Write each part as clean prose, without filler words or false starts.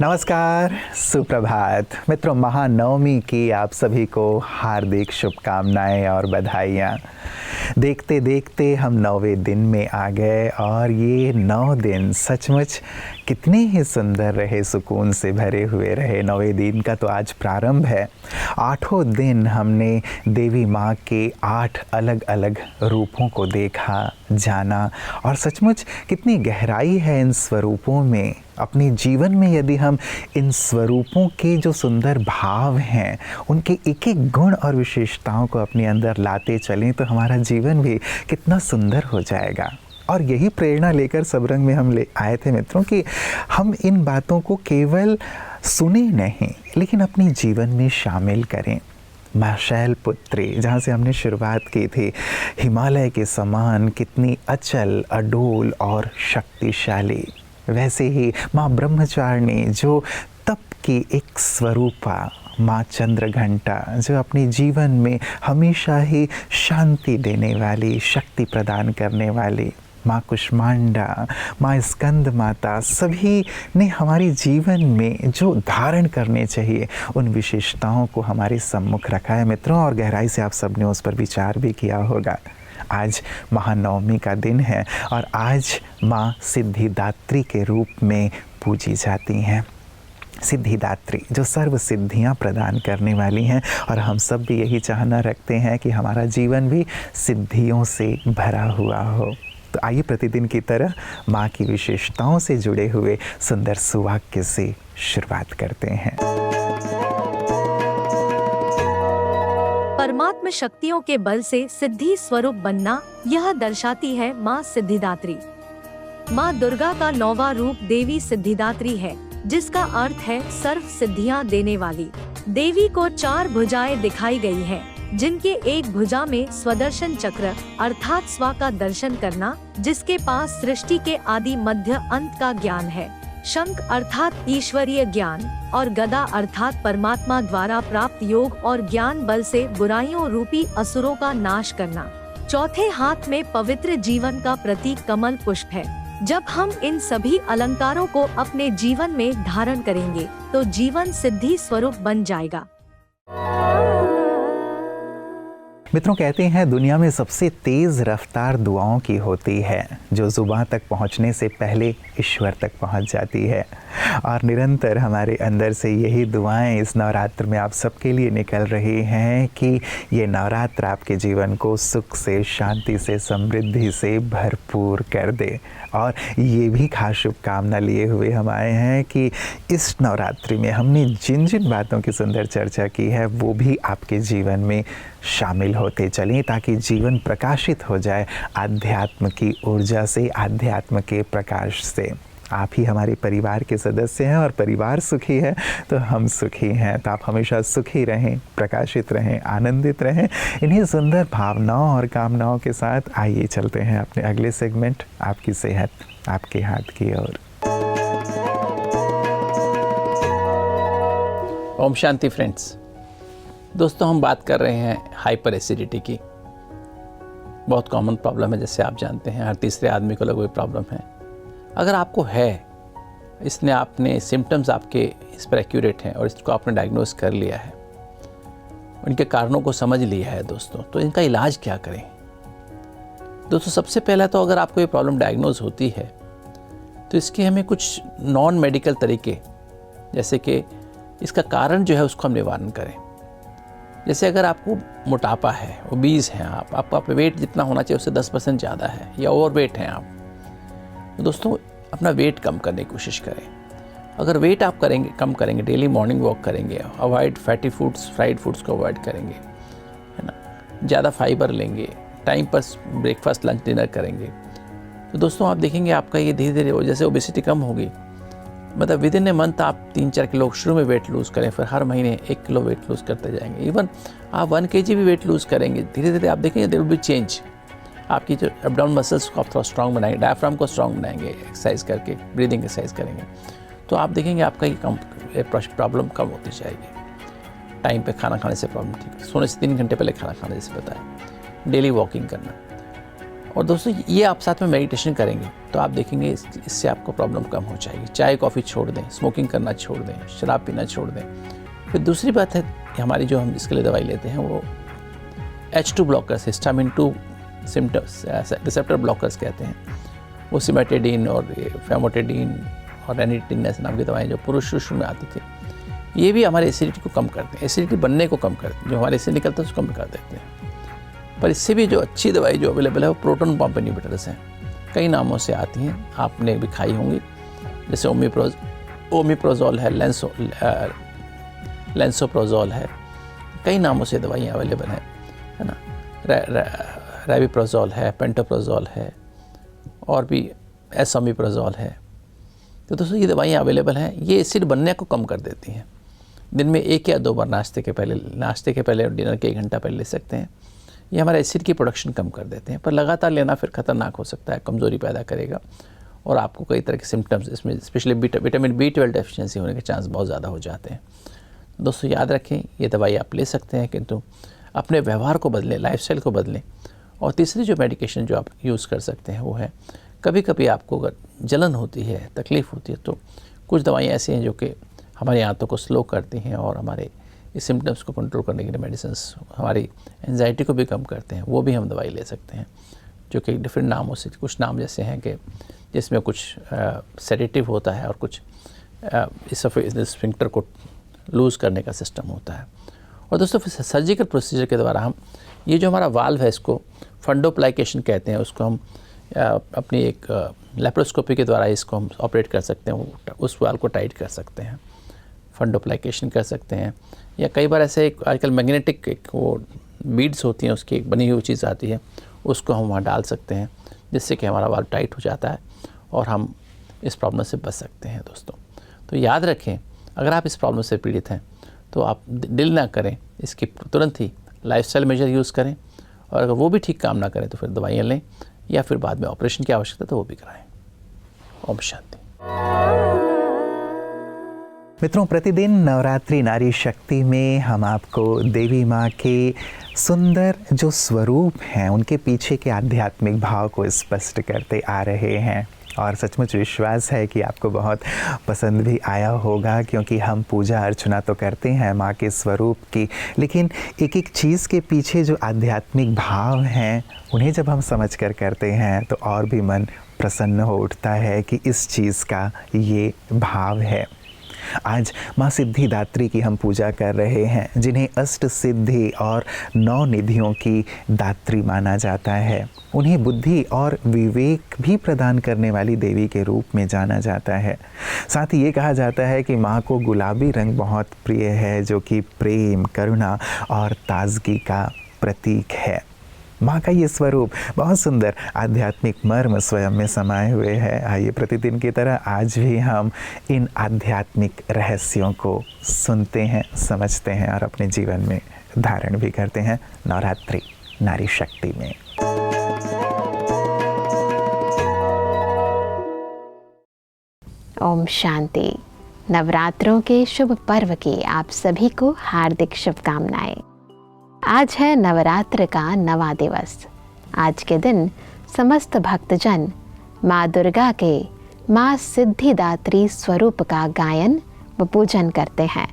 नमस्कार, सुप्रभात मित्रों। महानवमी की आप सभी को हार्दिक शुभकामनाएं और बधाइयाँ। देखते देखते हम 9वें दिन में आ गए और ये 9 दिन सचमुच कितने ही सुंदर रहे, सुकून से भरे हुए रहे। 9वें दिन का तो आज प्रारंभ है। 8 दिन हमने देवी माँ के 8 अलग अलग रूपों को देखा, जाना और सचमुच कितनी गहराई है इन स्वरूपों में। अपने जीवन में यदि हम इन स्वरूपों के जो सुंदर भाव हैं, उनके एक एक गुण और विशेषताओं को अपने अंदर लाते चलें तो हमारा जीवन भी कितना सुंदर हो जाएगा। और यही प्रेरणा लेकर सबरंग में हम ले आए थे मित्रों कि हम इन बातों को केवल सुने नहीं लेकिन अपने जीवन में शामिल करें। माँ शैलपुत्री, जहाँ से हमने शुरुआत की थी, हिमालय के समान कितनी अचल, अडोल और शक्तिशाली। वैसे ही माँ ब्रह्मचारिणी जो तप की एक स्वरूपा, माँ चंद्रघंटा जो अपने जीवन में हमेशा ही शांति देने वाली, शक्ति प्रदान करने वाली, माँ कुष्मांडा, माँ स्कंद माता, सभी ने हमारे जीवन में जो धारण करने चाहिए उन विशेषताओं को हमारे सम्मुख रखा है मित्रों। और गहराई से आप सबने उस पर विचार भी किया होगा। आज महानवमी का दिन है और आज माँ सिद्धिदात्री के रूप में पूजी जाती हैं। सिद्धिदात्री जो सर्व सिद्धियाँ प्रदान करने वाली हैं और हम सब भी यही चाहना रखते हैं कि हमारा जीवन भी सिद्धियों से भरा हुआ हो। तो आइए प्रतिदिन की तरह माँ की विशेषताओं से जुड़े हुए सुंदर सुवाक्य से शुरुआत करते हैं। परमात्म शक्तियों के बल से सिद्धि स्वरूप बनना, यह दर्शाती है माँ सिद्धिदात्री। माँ दुर्गा का 9वां रूप देवी सिद्धिदात्री है, जिसका अर्थ है सर्व सिद्धियाँ देने वाली। देवी को 4 भुजाएं दिखाई गई हैं, जिनके एक भुजा में स्वदर्शन चक्र अर्थात स्वा का दर्शन करना, जिसके पास सृष्टि के आदि मध्य अंत का ज्ञान है, शंख अर्थात ईश्वरीय ज्ञान और गदा अर्थात परमात्मा द्वारा प्राप्त योग और ज्ञान बल से बुराइयों रूपी असुरों का नाश करना। चौथे हाथ में पवित्र जीवन का प्रतीक कमल पुष्प है। जब हम इन सभी अलंकारों को अपने जीवन में धारण करेंगे तो जीवन सिद्धि स्वरूप बन जाएगा। मित्रों, कहते हैं दुनिया में सबसे तेज़ रफ्तार दुआओं की होती है, जो ज़ुबान तक पहुंचने से पहले ईश्वर तक पहुंच जाती है। और निरंतर हमारे अंदर से यही दुआएं इस नवरात्र में आप सबके लिए निकल रही हैं कि ये नवरात्र आपके जीवन को सुख से, शांति से, समृद्धि से भरपूर कर दे। और ये भी खास शुभकामना लिए हुए हम आए हैं कि इस नवरात्रि में हमने जिन जिन बातों की सुंदर चर्चा की है वो भी आपके जीवन में शामिल होते चलें, ताकि जीवन प्रकाशित हो जाए आध्यात्म की ऊर्जा से, आध्यात्म के प्रकाश से। आप ही हमारे परिवार के सदस्य हैं और परिवार सुखी है तो हम सुखी हैं। तो आप हमेशा सुखी रहें, प्रकाशित रहें, आनंदित रहें। इन्हीं सुंदर भावनाओं और कामनाओं के साथ आइए चलते हैं अपने अगले सेगमेंट, आपकी सेहत आपके हाथ की ओर। ओम शांति फ्रेंड्स। दोस्तों, हम बात कर रहे हैं हाइपर एसिडिटी की। बहुत कॉमन प्रॉब्लम है, जैसे आप जानते हैं, हर तीसरे आदमी को कोई प्रॉब्लम है। अगर आपको है, इसने आपने सिम्टम्स आपके इस पर एक्यूरेट हैं और इसको आपने डायग्नोज कर लिया है, उनके कारणों को समझ लिया है दोस्तों, तो इनका इलाज क्या करें। दोस्तों, सबसे पहला तो अगर आपको ये प्रॉब्लम डायग्नोज होती है तो इसके हमें कुछ नॉन मेडिकल तरीके, जैसे कि इसका कारण जो है उसको हम निवारण करें। जैसे अगर आपको मोटापा है, ओबीज हैं आपका वेट जितना होना चाहिए उससे 10% ज़्यादा है, या ओवरवेट हैं आप, तो दोस्तों अपना वेट कम करने की कोशिश करें। अगर वेट आप कम करेंगे, डेली मॉर्निंग वॉक करेंगे, avoid fatty foods, fried foods को अवॉइड करेंगे, है ना, ज़्यादा फाइबर लेंगे, टाइम पर ब्रेकफास्ट, लंच, डिनर करेंगे, तो दोस्तों आप देखेंगे आपका ये धीरे धीरे जैसे ओबेसिटी कम होगी, मतलब विद इन ए मंथ आप 3-4 किलो शुरू में वेट लूज़ करें, फिर हर महीने 1 किलो वेट लूज़ करते जाएंगे। इवन आप 1 kg भी वेट लूज़ करेंगे, धीरे धीरे आप देखेंगे देयर विल बी चेंज। आपकी जो एब्डोमेन मसल्स को आप थोड़ा स्ट्रॉन्ग बनाएंगे, डायफ्राम को स्ट्रॉन्ग बनाएंगे एक्सरसाइज करके, ब्रीदिंग एक्सरसाइज करेंगे, तो आप देखेंगे आपका ये प्रॉब्लम कम होती जाएगी। टाइम पे खाना खाने से प्रॉब्लम ठीक है, सोने से 3 घंटे पहले खाना खाना, जैसे बताया, डेली वॉकिंग करना। और दोस्तों ये आप साथ में मेडिटेशन करेंगे तो आप देखेंगे इससे आपको प्रॉब्लम कम हो जाएगी। चाय कॉफ़ी छोड़ दें, स्मोकिंग करना छोड़ दें, शराब पीना छोड़ दें। फिर दूसरी बात है हमारी जो हम इसके लिए दवाई लेते हैं वो H2 blockers, histamine 2 symptoms receptor blockers कहते हैं। वो सिमेटेडीन और फेमोटेडीन और रेनिटिन ऐसे नाम की दवाएं जो पुरुष में आती थी, ये भी हमारे एसिडिटी को कम करते हैं, एसिडिटी बनने को कम करते हैं, जो हमारे से निकलता है उसको कम कर देते हैं। पर इससे भी जो अच्छी दवाई जो अवेलेबल है वो प्रोटॉन पंप इनहिबिटर्स हैं। कई नामों से आती हैं, आपने भी खाई होंगी, जैसे ओमिप्रोजोल है, लेंसोप्रोजोल है, कई नामों से दवाइयाँ अवेलेबल हैं, है ना। रेविप्रोजोल है, पेंटोप्रोजोल है और भी एसोमिप्रोजोल है। तो दोस्तों ये दवाइयाँ अवेलेबल हैं, ये एसिड बनने को कम कर देती हैं। दिन में 1 या 2 बार नाश्ते के पहले और डिनर के 1 घंटा पहले ले सकते हैं। ये हमारे एसिड की प्रोडक्शन कम कर देते हैं, पर लगातार लेना फिर ख़तरनाक हो सकता है, कमज़ोरी पैदा करेगा और आपको कई तरह के सिम्टम्स, इसमें स्पेशली विटामिन B12 डेफिशिएंसी होने के चांस बहुत ज़्यादा हो जाते हैं। दोस्तों याद रखें, ये दवाई आप ले सकते हैं, किंतु अपने व्यवहार को बदलें, लाइफस्टाइल को बदलें। और तीसरी जो मेडिकेशन जो आप यूज़ कर सकते हैं वो है, कभी कभी आपको अगर जलन होती है, तकलीफ़ होती है, तो कुछ दवाइयाँ ऐसी हैं जो कि हमारी आंतों को स्लो करती हैं और हमारे इस सिम्टम्स को कंट्रोल करने के लिए मेडिसिन्स हमारी एंजाइटी को भी कम करते हैं, वो भी हम दवाई ले सकते हैं, जो कि डिफरेंट नामों से, कुछ नाम जैसे हैं कि जिसमें कुछ सेडेटिव होता है और कुछ इस स्फिंक्टर को लूज़ करने का सिस्टम होता है। और दोस्तों फिर सर्जिकल प्रोसीजर के द्वारा हम ये जो हमारा वाल्व है इसको फंडोप्लाइकेशन कहते हैं, उसको हम अपनी एक लेप्रोस्कोपी के द्वारा इसको हम ऑपरेट कर सकते हैं, उस वाल्व को टाइट कर सकते हैं, फंडोप्लाइकेशन कर सकते हैं। या कई बार ऐसे एक आजकल मैग्नेटिक एक वो बीड्स होती हैं, उसकी एक बनी हुई चीज़ आती है, उसको हम वहाँ डाल सकते हैं, जिससे कि हमारा वाल्व टाइट हो जाता है और हम इस प्रॉब्लम से बच सकते हैं। दोस्तों तो याद रखें, अगर आप इस प्रॉब्लम से पीड़ित हैं तो आप डिल ना करें, इसकी तुरंत ही लाइफस्टाइल मेजर यूज़ करें, और अगर वो भी ठीक काम ना करें तो फिर दवाइयाँ लें या फिर बाद में ऑपरेशन की आवश्यकता तो वो भी कराएं। ओम शांति। मित्रों, प्रतिदिन नवरात्रि नारी शक्ति में हम आपको देवी माँ के सुंदर जो स्वरूप हैं उनके पीछे के आध्यात्मिक भाव को स्पष्ट करते आ रहे हैं, और सचमुच विश्वास है कि आपको बहुत पसंद भी आया होगा, क्योंकि हम पूजा अर्चना तो करते हैं माँ के स्वरूप की, लेकिन एक एक चीज़ के पीछे जो आध्यात्मिक भाव हैं उन्हें जब हम समझ कर करते हैं तो और भी मन प्रसन्न हो उठता है कि इस चीज़ का ये भाव है। आज माँ सिद्धिदात्री की हम पूजा कर रहे हैं, जिन्हें अष्ट सिद्धि और 9 निधियों की दात्री माना जाता है। उन्हें बुद्धि और विवेक भी प्रदान करने वाली देवी के रूप में जाना जाता है। साथ ही ये कहा जाता है कि माँ को गुलाबी रंग बहुत प्रिय है, जो कि प्रेम, करुणा और ताजगी का प्रतीक है। माँ का ये स्वरूप बहुत सुंदर आध्यात्मिक मर्म स्वयं में समाये हुए है। आइए प्रतिदिन की तरह आज भी हम इन आध्यात्मिक रहस्यों को सुनते हैं, समझते हैं और अपने जीवन में धारण भी करते हैं नवरात्रि नारी शक्ति में। ओम शांति। नवरात्रों के शुभ पर्व की आप सभी को हार्दिक शुभकामनाएं। आज है नवरात्र का 9वां दिवस। आज के दिन समस्त भक्तजन माँ दुर्गा के माँ सिद्धिदात्री स्वरूप का गायन व पूजन करते हैं।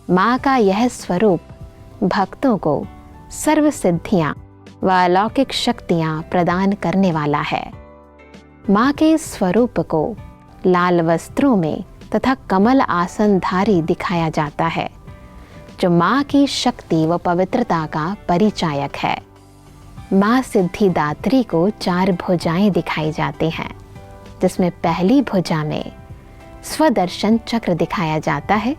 माँ का यह स्वरूप भक्तों को सर्व सिद्धियाँ व अलौकिक शक्तियाँ प्रदान करने वाला है। माँ के स्वरूप को लाल वस्त्रों में तथा कमल आसनधारी दिखाया जाता है, जो माँ की शक्ति व पवित्रता का परिचायक है। माँ सिद्धिदात्री को 4 भुजाएं दिखाई जाती हैं, जिसमें पहली भुजा में स्वदर्शन चक्र दिखाया जाता है,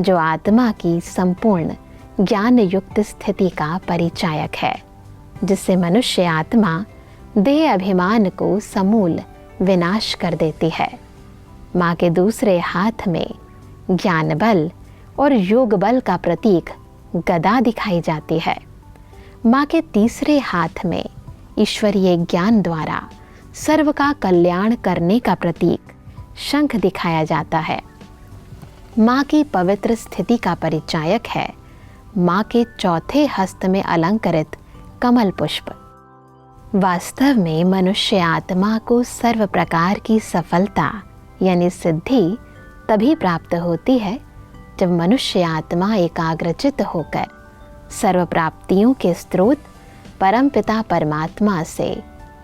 जो आत्मा की संपूर्ण ज्ञान युक्त स्थिति का परिचायक है, जिससे मनुष्य आत्मा देह अभिमान को समूल विनाश कर देती है। माँ के दूसरे हाथ में ज्ञान बल और योग बल का प्रतीक गदा दिखाई जाती है। माँ के तीसरे हाथ में ईश्वरीय ज्ञान द्वारा सर्व का कल्याण करने का प्रतीक शंख दिखाया जाता है। माँ की पवित्र स्थिति का परिचायक है माँ के चौथे हस्त में अलंकृत कमल पुष्प। वास्तव में मनुष्य आत्मा को सर्व प्रकार की सफलता यानी सिद्धि तभी प्राप्त होती है जब मनुष्य आत्मा एकाग्रचित होकर सर्व प्राप्तियों के स्रोत परमपिता परमात्मा से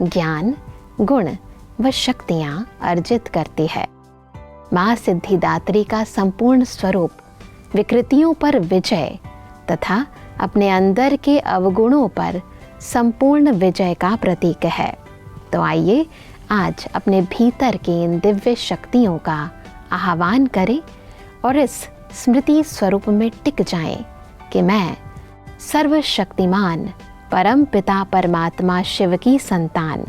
ज्ञान, गुण व शक्तियाँ अर्जित करती है। माँ सिद्धिदात्री का संपूर्ण स्वरूप विकृतियों पर विजय तथा अपने अंदर के अवगुणों पर संपूर्ण विजय का प्रतीक है। तो आइए आज अपने भीतर की इन दिव्य शक्तियों का आह्वान करें और इस स्मृति स्वरूप में टिक जाएं कि मैं सर्वशक्तिमान परम पिता परमात्मा शिव की संतान,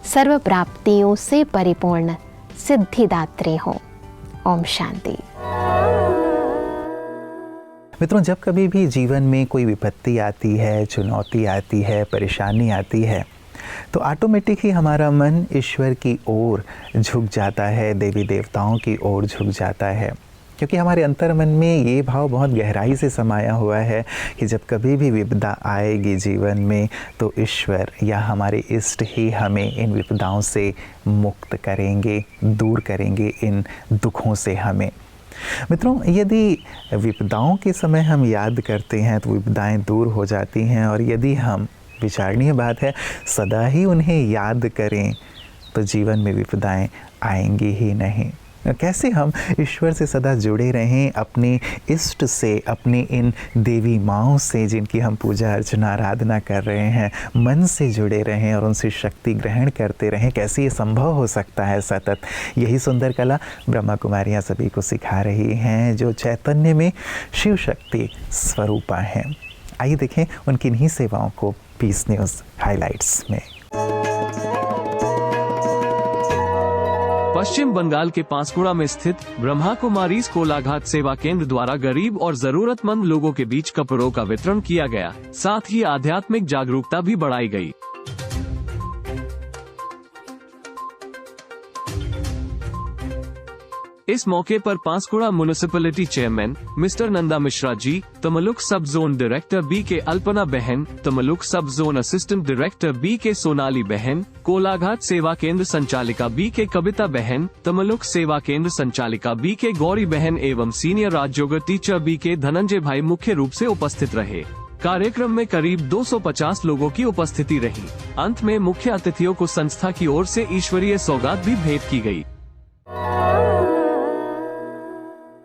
सर्व प्राप्तियों से परिपूर्ण सिद्धिदात्री हूँ। ओम शांति। मित्रों, जब कभी भी जीवन में कोई विपत्ति आती है, चुनौती आती है, परेशानी आती है, तो ऑटोमेटिक ही हमारा मन ईश्वर की ओर झुक जाता है, देवी देवताओं की ओर झुक जाता है, क्योंकि हमारे अंतर मन में ये भाव बहुत गहराई से समाया हुआ है कि जब कभी भी विपदा आएगी जीवन में तो ईश्वर या हमारे इष्ट ही हमें इन विपदाओं से मुक्त करेंगे, दूर करेंगे इन दुखों से हमें। मित्रों, यदि विपदाओं के समय हम याद करते हैं तो विपदाएं दूर हो जाती हैं, और यदि हम, विचारणीय बात है, सदा ही उन्हें याद करें तो जीवन में विपदाएं आएंगी ही नहीं। कैसे हम ईश्वर से सदा जुड़े रहें, अपने इष्ट से, अपनी इन देवी माँओं से जिनकी हम पूजा अर्चना आराधना कर रहे हैं, मन से जुड़े रहें और उनसे शक्ति ग्रहण करते रहें। कैसे ये संभव हो सकता है सतत? यही सुंदर कला ब्रह्मा कुमारियाँ सभी को सिखा रही हैं, जो चैतन्य में शिव शक्ति स्वरूपा हैं। आइए देखें उनकी इन्हीं सेवाओं को पीस न्यूज़ हाइलाइट्स में। पश्चिम बंगाल के पांसकुड़ा में स्थित ब्रह्मा कुमारीज कोलाघाट सेवा केंद्र द्वारा गरीब और जरूरतमंद लोगों के बीच कपड़ों का वितरण किया गया। साथ ही आध्यात्मिक जागरूकता भी बढ़ाई गई। इस मौके पर Panskura municipality chairman mister Nanda Mishra ji, Tamluk sub zone director B के अल्पना बहन, Tamluk sub zone assistant director B के सोनाली बहन, कोलाघाट सेवा केंद्र संचालिका बी के कविता बहन, तमलुक सेवा केंद्र संचालिका बी के गौरी बहन एवं सीनियर राजयोग टीचर बी के धनंजय भाई मुख्य रूप से उपस्थित रहे। कार्यक्रम में करीब 250 लोगों की उपस्थिति रही। अंत में मुख्य अतिथियों को संस्था की ओर से ईश्वरीय सौगात भी भेंट की गई।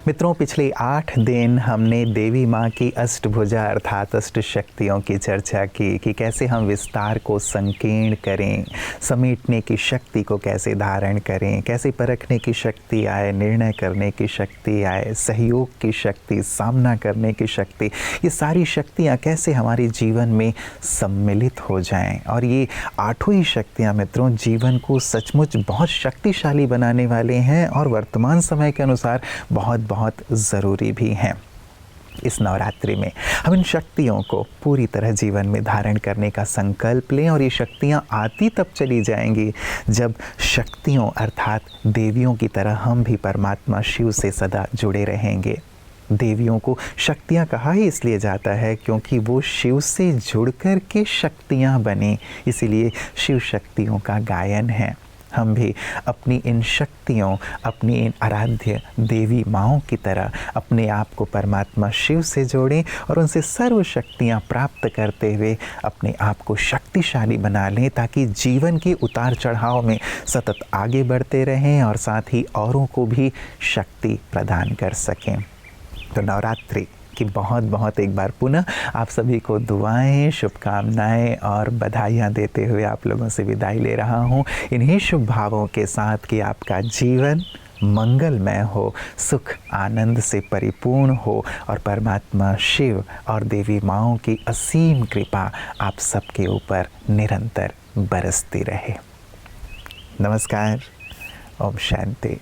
मित्रों, पिछले 8 दिन हमने देवी माँ की अष्टभुजा अर्थात अष्ट शक्तियों की चर्चा की कि कैसे हम विस्तार को संकीर्ण करें, समेटने की शक्ति को कैसे धारण करें, कैसे परखने की शक्ति आए, निर्णय करने की शक्ति आए, सहयोग की शक्ति, सामना करने की शक्ति, ये सारी शक्तियाँ कैसे हमारे जीवन में सम्मिलित हो जाएं। और ये 8 ही शक्तियाँ मित्रों जीवन को सचमुच बहुत शक्तिशाली बनाने वाले हैं और वर्तमान समय के अनुसार बहुत ज़रूरी भी हैं। इस नवरात्रि में हम इन शक्तियों को पूरी तरह जीवन में धारण करने का संकल्प लें, और ये शक्तियाँ आती तब चली जाएंगी जब शक्तियों अर्थात देवियों की तरह हम भी परमात्मा शिव से सदा जुड़े रहेंगे। देवियों को शक्तियाँ कहा ही इसलिए जाता है क्योंकि वो शिव से जुड़कर के शक्तियाँ बनी, इसीलिए शिव शक्तियों का गायन है। हम भी अपनी इन शक्तियों, अपनी इन आराध्य देवी माँओं की तरह अपने आप को परमात्मा शिव से जोड़ें और उनसे सर्व शक्तियाँ प्राप्त करते हुए अपने आप को शक्तिशाली बना लें, ताकि जीवन के उतार चढ़ाव में सतत आगे बढ़ते रहें और साथ ही औरों को भी शक्ति प्रदान कर सकें। तो नवरात्रि की बहुत एक बार पुनः आप सभी को दुआएं, शुभकामनाएं और बधाइयाँ देते हुए आप लोगों से विदाई ले रहा हूँ, इन्हीं शुभ भावों के साथ कि आपका जीवन मंगलमय हो, सुख आनंद से परिपूर्ण हो और परमात्मा शिव और देवी माँओं की असीम कृपा आप सबके ऊपर निरंतर बरसती रहे। नमस्कार। ओम शांति।